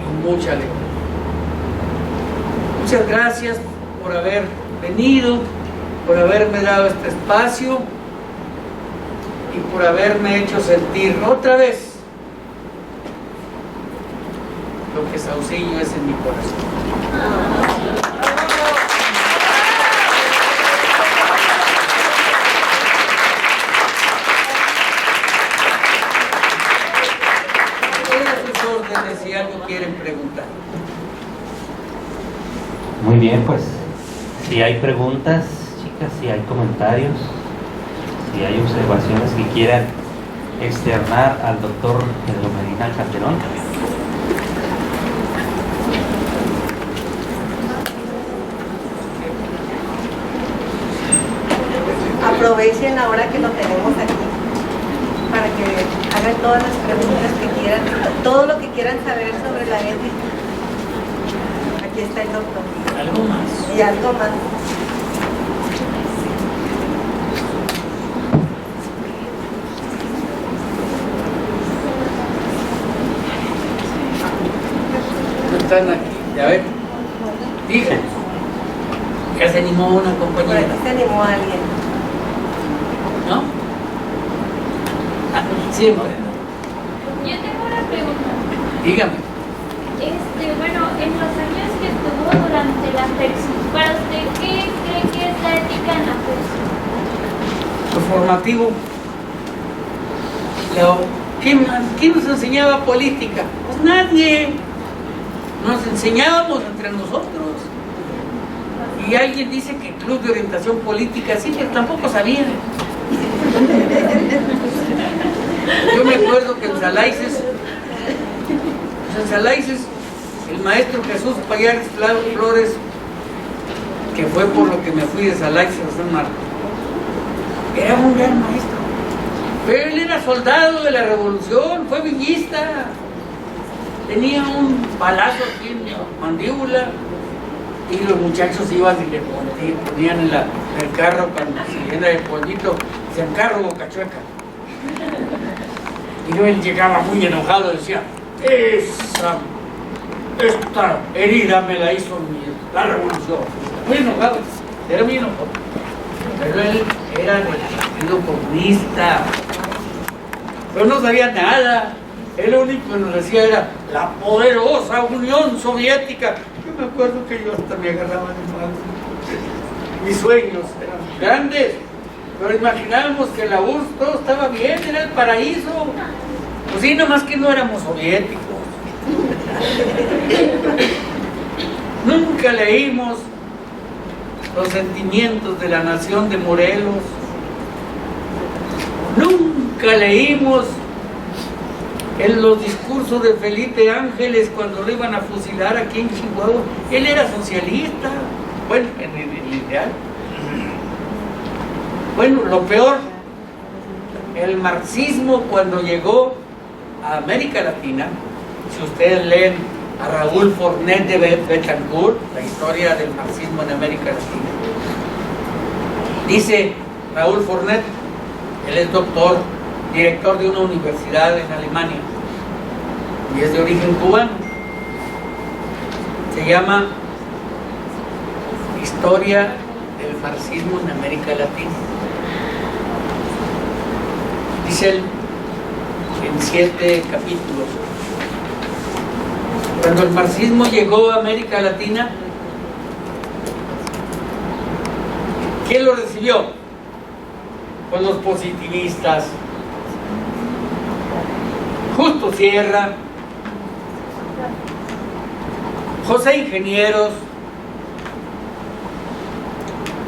y mucha alegría. Muchas gracias por haber venido, por haberme dado este espacio y por haberme hecho sentir otra vez lo que Saucillo es en mi corazón. Si algo quieren preguntar. Muy bien, pues si hay preguntas, chicas, si hay comentarios, si hay observaciones que quieran externar al doctor Pedro Medina Calderón. Aprovechen ahora que lo tenemos aquí para que hagan todas las preguntas que quieran, todo lo que quieran saber sobre la ética. Aquí está el doctor. ¿Algo más? Y algo más. No están aquí, ya ven. Díganme. Ya se animó una Por compañera. aquí se animó alguien. ¿No? Siempre. Yo tengo una pregunta. Dígame. Bueno, en los años que estuvo durante la FERSUS, para usted, ¿qué cree que es la ética en la FERSUS? Lo formativo. ¿Quién nos enseñaba política? Pues nadie. Nos enseñábamos entre nosotros. Y alguien dice que el Club de Orientación Política, sí, pero tampoco sabían. Yo me acuerdo que en Salaices, el maestro Jesús Payares Flores, que fue por lo que me fui de Salaices a San Marcos, era un gran maestro. Pero él era soldado de la revolución, fue villista. Tenía un balazo aquí en la mandíbula y los muchachos iban y le ponían en el carro cuando se llena de pollito, decían carro Boca Chueca. Y él llegaba muy enojado y decía, esta herida me la hizo la revolución. Muy enojado, era muy enojado. Pero él era del partido comunista, pero no sabía nada. Él lo único que nos decía era la poderosa Unión Soviética. Yo me acuerdo que yo hasta me agarraba de mano. Mis sueños eran grandes, pero imaginábamos que la URSS todo estaba bien, era el paraíso. Pues sí, nomás que no éramos soviéticos. Nunca leímos los sentimientos de la nación de Morelos. Nunca leímos en los discursos de Felipe Ángeles cuando lo iban a fusilar aquí en Chihuahua. Él era socialista, bueno, en el ideal. Bueno, lo peor, el marxismo cuando llegó a América Latina, si ustedes leen a Raúl Fornet de Betancourt, la historia del marxismo en América Latina, dice Raúl Fornet, él es doctor, director de una universidad en Alemania y es de origen cubano. Se llama Historia del marxismo en América Latina. Dice él en 7 capítulos. Cuando el marxismo llegó a América Latina, ¿quién lo recibió? Pues los positivistas. Justo Sierra, José Ingenieros,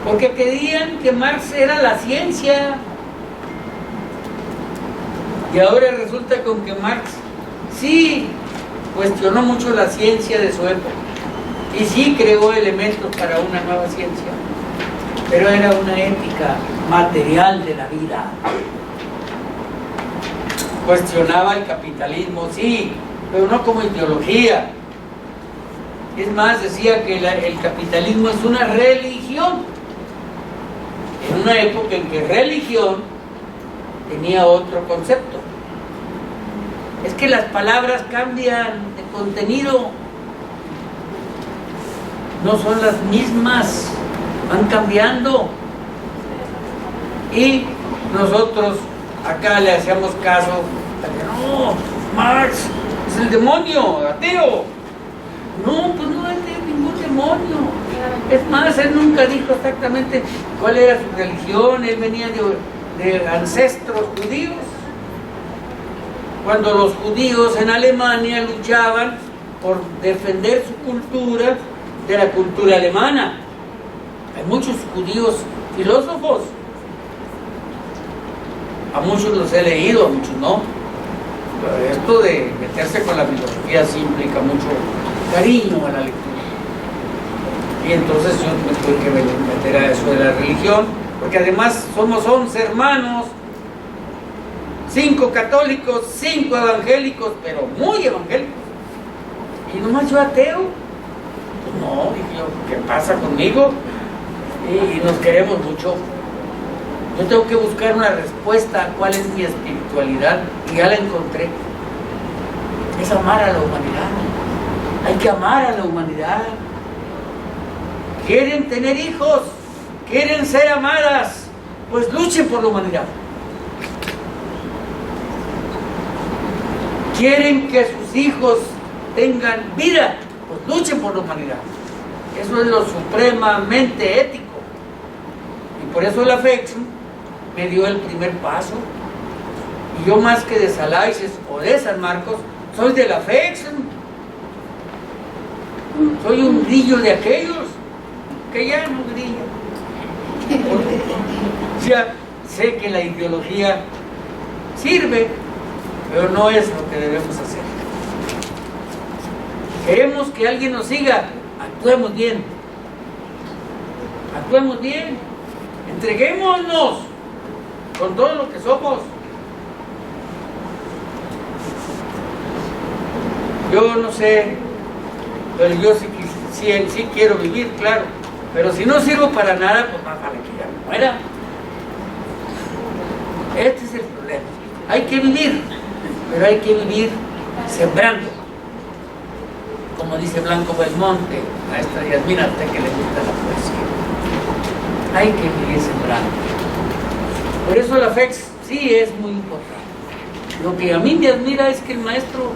porque creían que Marx era la ciencia. Y ahora resulta con que Marx sí cuestionó mucho la ciencia de su época y sí creó elementos para una nueva ciencia, pero era una ética material de la vida. Cuestionaba el capitalismo, sí, pero no como ideología. Es más, decía que el capitalismo es una religión, en una época en que religión tenía otro concepto. Es que las palabras cambian de contenido, no son las mismas, van cambiando. Y nosotros acá le hacíamos caso a que no, Marx es el demonio, ateo. No, pues no es de ningún demonio. Es más, él nunca dijo exactamente cuál era su religión, él venía de ancestros judíos. Cuando los judíos en Alemania luchaban por defender su cultura de la cultura alemana. Hay muchos judíos filósofos. A muchos los he leído, a muchos no. Pero esto de meterse con la filosofía sí implica mucho cariño a la lectura. Y entonces yo me tuve que meter a eso de la religión, porque además somos 11 hermanos, 5 católicos, 5 evangélicos, pero muy evangélicos. Y nomás yo ateo. Pues no, dije yo, ¿qué pasa conmigo? Y nos queremos mucho. Yo tengo que buscar una respuesta a cuál es mi espiritualidad, y ya la encontré. Es amar a la humanidad. Hay que amar a la humanidad. Quieren tener hijos, quieren ser amadas, pues luchen por la humanidad. Quieren que sus hijos tengan vida, pues luchen por la humanidad. Eso es lo supremamente ético. Y por eso la FEXM me dio el primer paso. Y yo, más que de Salaices o de San Marcos, soy de la FEXM. Soy un grillo de aquellos que ya no grillan. Ya sé que la ideología sirve, pero no es lo que debemos hacer. Queremos que alguien nos siga, actuemos bien. Actuemos bien. Entreguémonos con todo lo que somos. Yo no sé, pero yo sí quiero vivir, claro. Pero si no sirvo para nada, pues más vale que ya me muera. Este es el problema. Hay que vivir, pero hay que vivir sembrando. Como dice Blanco Belmonte, maestra Yasmina, a usted que le gusta la poesía. Hay que vivir sembrando. Por eso la FEX sí es muy importante. Lo que a mí me admira es que el maestro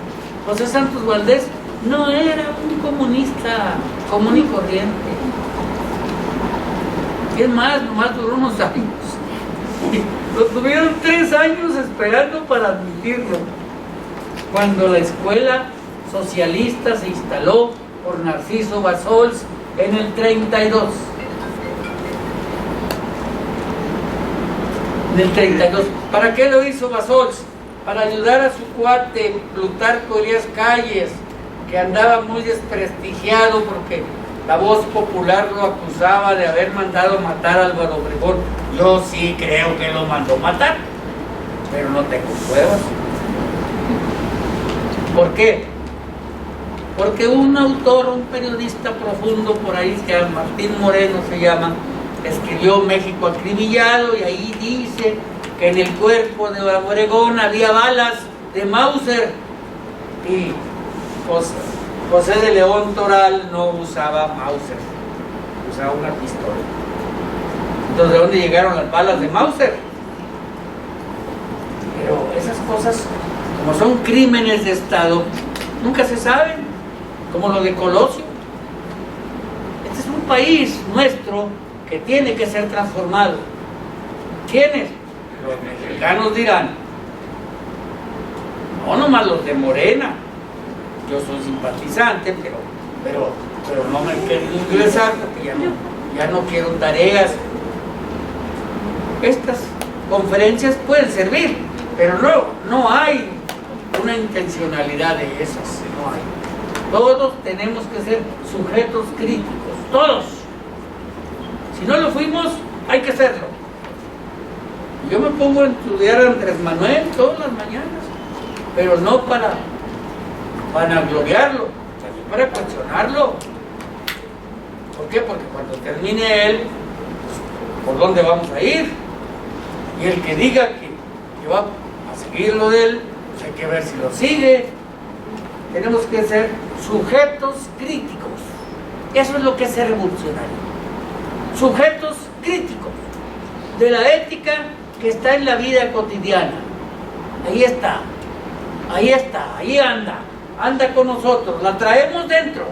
José Santos Valdés no era un comunista común y corriente. Es más, nomás duró unos años. Lo tuvieron 3 años esperando para admitirlo. Cuando la escuela socialista se instaló por Narciso Bassols en el 32. En el 32. ¿Para qué lo hizo Bassols? Para ayudar a su cuate Plutarco Elías Calles, que andaba muy desprestigiado porque la voz popular lo acusaba de haber mandado matar a Álvaro Obregón. Yo sí creo que lo mandó matar, pero no tengo pruebas. ¿Por qué? Porque un autor, un periodista profundo por ahí, que Martín Moreno se llama, escribió México acribillado, y ahí dice que en el cuerpo de Obregón había balas de Mauser, y José de León Toral no usaba Mauser, usaba una pistola. Entonces, ¿de dónde llegaron las balas de Mauser? Pero esas cosas, como son crímenes de Estado, nunca se saben, como lo de Colosio. Este es un país nuestro que tiene que ser transformado. ¿Quiénes? Los mexicanos dirán, no nomás los de Morena. Yo soy simpatizante, pero no me quiero ingresar porque ya no quiero tareas. Estas conferencias pueden servir, pero no hay una intencionalidad de esas, no hay. Todos tenemos que ser sujetos críticos, todos. Si no lo fuimos, hay que serlo. Yo me pongo a estudiar a Andrés Manuel todas las mañanas, pero no para gloriarlo, también para cuestionarlo. ¿Por qué? Porque cuando termine él, ¿por dónde vamos a ir? Y el que diga que va a seguir lo de él, pues hay que ver si lo sigue. Tenemos que ser sujetos críticos. Eso es lo que es ser revolucionario. Sujetos críticos de la ética que está en la vida cotidiana. Ahí está, ahí anda con nosotros, la traemos dentro.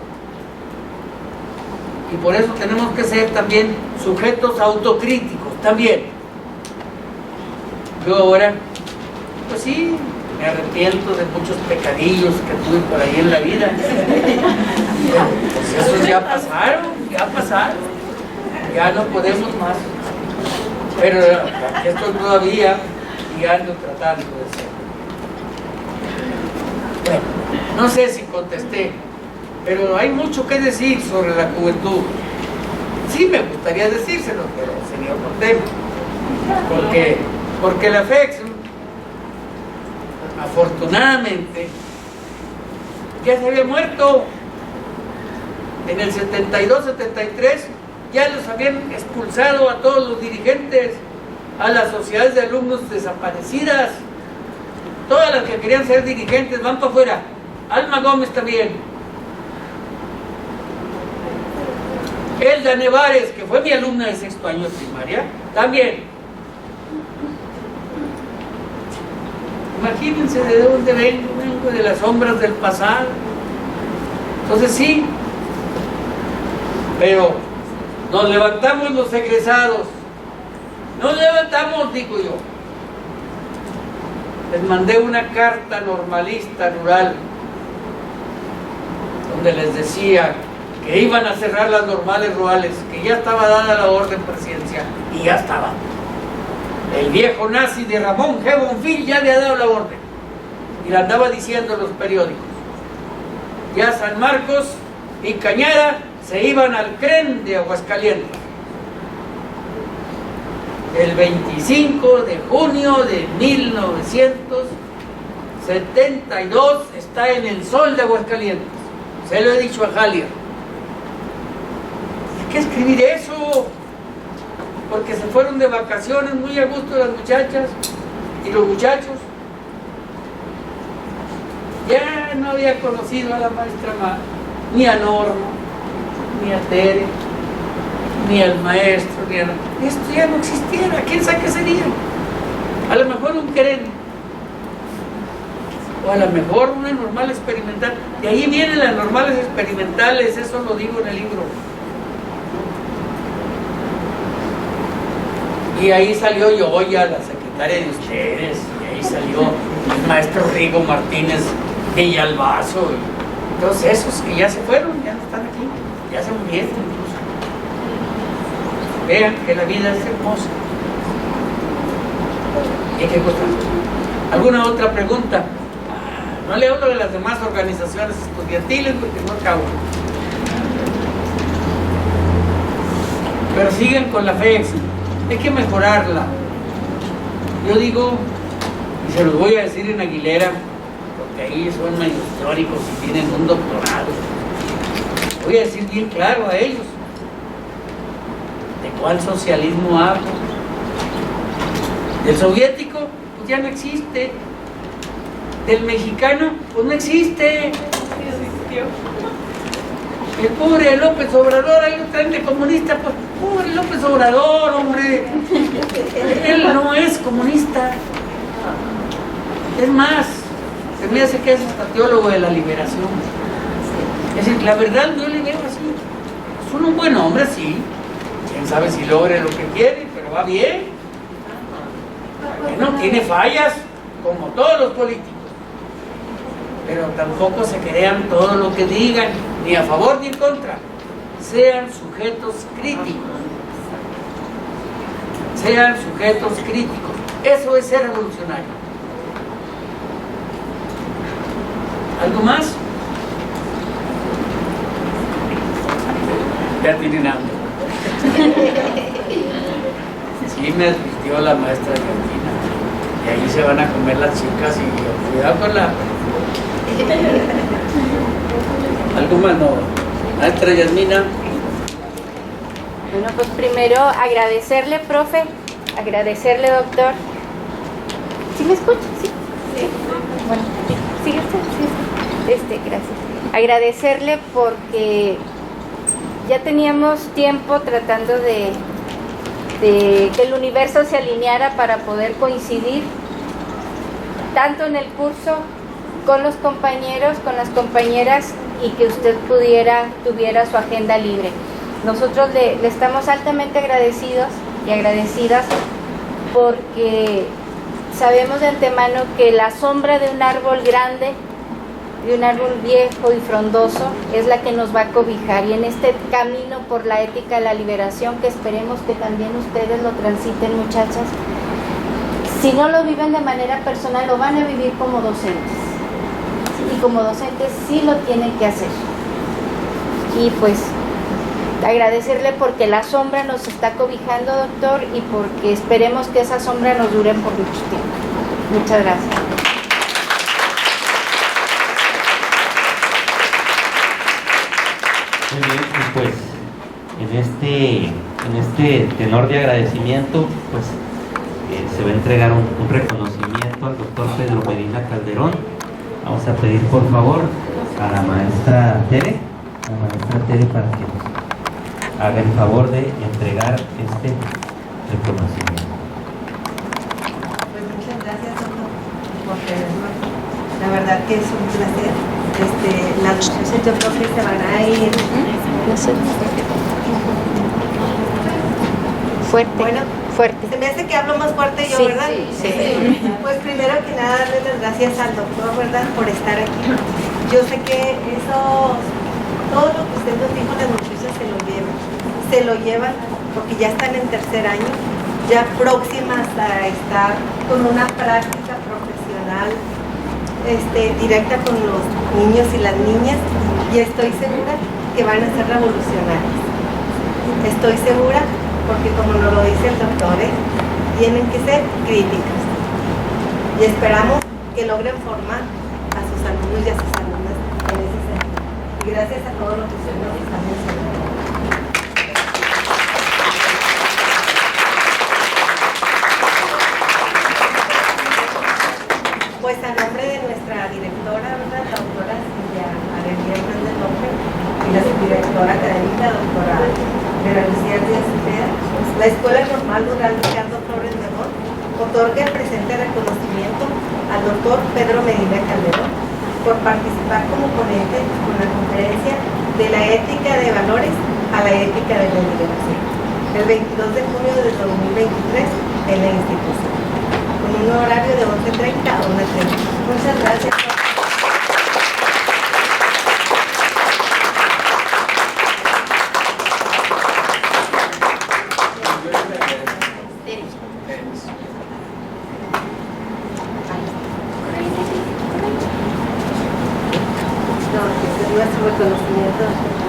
Y por eso tenemos que ser también sujetos autocríticos, también. Yo ahora, pues sí, me arrepiento de muchos pecadillos que tuve por ahí en la vida. Pues esos ya pasaron, ya no podemos más. Pero aquí estoy todavía y ando tratando de ser. Bueno, no sé si contesté, pero hay mucho que decir sobre la juventud. Sí me gustaría decírselo, pero sería otro tema. Porque la FEX, afortunadamente, ya se había muerto. En el 72-73 ya los habían expulsado a todos los dirigentes, a las sociedades de alumnos desaparecidas. Todas las que querían ser dirigentes van para afuera. Alma Gómez también. Elda Nevares, que fue mi alumna de 6º año de primaria, también. Imagínense de dónde vengo de las sombras del pasado. Entonces sí, pero nos levantamos los egresados. Nos levantamos, digo yo. Les mandé una carta normalista rural donde les decía que iban a cerrar las normales rurales, que ya estaba dada la orden presidencial, y ya estaba. El viejo nazi de Ramón G. Bonfil ya le ha dado la orden, y la andaba diciendo en los periódicos. Ya San Marcos y Cañara se iban al CREN de Aguascalientes. El 25 de junio de 1900 72 está en el sol de Aguascalientes. Se lo he dicho a Jalia. Hay que escribir eso, porque se fueron de vacaciones muy a gusto las muchachas y los muchachos. Ya no había conocido a la maestra ni a Norma, ni a Tere, ni al maestro, ni a... Esto ya no existiera. ¿Quién sabe qué sería? A lo mejor un querer, o a lo mejor una normal experimental. De ahí vienen las normales experimentales, eso lo digo en el libro. Y ahí salió Yoya, la secretaria de ustedes, y ahí salió el maestro Rigo Martínez Villalbazo, y todos esos que ya se fueron, ya no están aquí, ya se murieron incluso. Vean que la vida es hermosa. ¿Y qué cosa? ¿Alguna otra pregunta? No le hablo de las demás organizaciones estudiantiles porque no acabo. Pero siguen con la fe. Hay que mejorarla. Yo digo, y se los voy a decir en Aguilera, porque ahí son medio históricos y tienen un doctorado. Voy a decir bien claro a ellos de cuál socialismo hablo. Del soviético, pues ya no existe. Del mexicano, pues no existe. El pobre López Obrador, ahí lo traen de comunista, pues pobre López Obrador, hombre. Él no es comunista. Es más, se me hace que es hasta teólogo de la liberación. Es decir, la verdad yo le veo así. Es un buen hombre, sí. Quién sabe si logre lo que quiere, pero va bien. Que no tiene fallas, como todos los políticos. Pero tampoco se crean todo lo que digan, ni a favor ni en contra. Sean sujetos críticos. Sean sujetos críticos. Eso es ser revolucionario. ¿Algo más? Ya tienen hambre. Sí, me advirtió la maestra Argentina. Y ahí se van a comer las chicas y cuidado con la... ¿Algo más? No. Maestra Yasmina. Bueno, pues primero agradecerle, profe, agradecerle, doctor. ¿Sí me escucha? Sí. Sí. Bueno, sigue usted, sí. Gracias. Agradecerle porque ya teníamos tiempo tratando de que el universo se alineara para poder coincidir tanto en el curso con los compañeros, con las compañeras, y que usted tuviera su agenda libre. Nosotros le estamos altamente agradecidos y agradecidas porque sabemos de antemano que la sombra de un árbol grande, de un árbol viejo y frondoso, es la que nos va a cobijar, y en este camino por la ética de la liberación, que esperemos que también ustedes lo transiten, muchachas, si no lo viven de manera personal, lo van a vivir como docentes, y como docentes sí lo tienen que hacer. Y pues agradecerle porque la sombra nos está cobijando, doctor, y porque esperemos que esa sombra nos dure por mucho tiempo. Muchas gracias. Muy bien, y pues en este tenor de agradecimiento, pues se va a entregar un reconocimiento al doctor Pedro Medina Calderón. Vamos a pedir por favor a la maestra Tere, para que nos haga el favor de entregar este reconocimiento. Pues muchas gracias, doctor, por tenerlo. La verdad que es un placer. Las muchachas yo creo que se van a ir. Fuerte. Bueno, fuerte. se me hace que hablo más fuerte yo, Sí, ¿verdad? sí. Pues primero que nada darle las gracias al doctor, ¿verdad?, por estar aquí. Yo sé que todo lo que usted nos dijo, las muchachas se lo llevan porque ya están en tercer año, ya próximas a estar con una práctica profesional directa con los niños y las niñas, y estoy segura que van a ser revolucionarios. Estoy segura, porque como nos lo dice el doctor, tienen que ser críticas. Y esperamos que logren formar a sus alumnos y a sus alumnas en ese sentido. Y gracias a todos los que ustedes nos están mencionando. Pues a nombre de nuestra directora, ¿verdad? La doctora Silvia Arelia Hernández López, y la subdirectora académica, doctora Vera Lucía Díaz Cepeda, la Escuela Normal Rural Ricardo Flores León otorga el presente reconocimiento al doctor Pedro Medina Calderón por participar como ponente con la conferencia de la ética de valores a la ética de la deliberación, el 22 de junio de 2023 en la institución, con un horario de 11:30 a 1:30. Muchas gracias. No, que es nuestro reconocimiento.